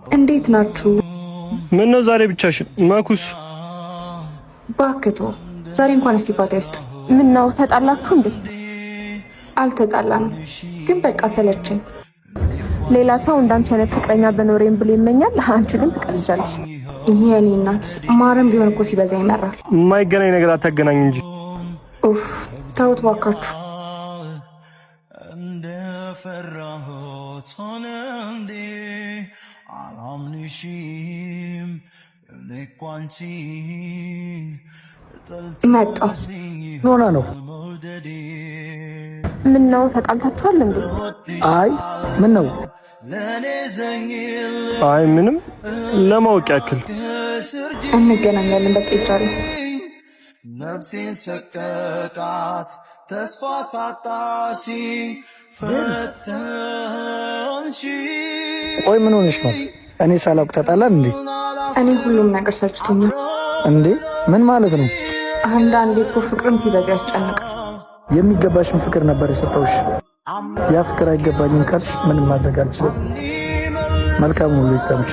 እንዴት ናችሁ? ምን ነው ዛሬ ብቻሽን? ማኩስ ባክቶ ዛሬ እንኳን እስቲፋታ ይስጥ። ምን ነው ተጣላችሁ እንዴ? አልተጣላንም፣ ግን በቃ ሰለቸኝ። ሌላ ሰው እንዳንቺ አይነት ፍቅረኛ በኖሬን ብሎ ይመኛል። አንቺ ግን ትቀልጃለሽ። ይሄ እኔ እናት ማርም ቢሆን እኮ ሲበዛ ይመራል። የማይገናኝ ነገር አታገናኝ እንጂ። ኡፍ ተውት ባካችሁ። እንደፈራሁት ሆነ እንዴ አላምንሽም እኮ አንቺን መጣሁ። ሆና ነው። ምን ነው ተጣልታችኋል እንዴ? አይ ምን ነው? አይ ምንም፣ ለማወቅ ያክል እንገናኛለን። በቃ ይቻላል። ነፍሴን ሰቀቃት ተስፋ ሳጣሲ ፈተንሺ። ቆይ ምን ሆነሽ ነው? እኔ ሳላውቅ ተጣላን እንዴ? እኔ ሁሉም ነገር ሰልችቶኛል። እንዴ ምን ማለት ነው? አንዳንዴ እኮ ፍቅርም ሲበዛ ያስጨንቃል። የሚገባሽን ፍቅር ነበር የሰጠውሽ። ያ ፍቅር አይገባኝም ካልሽ ምንም ማድረግ አልችልም። መልካም ሁሉ ይጠምሽ።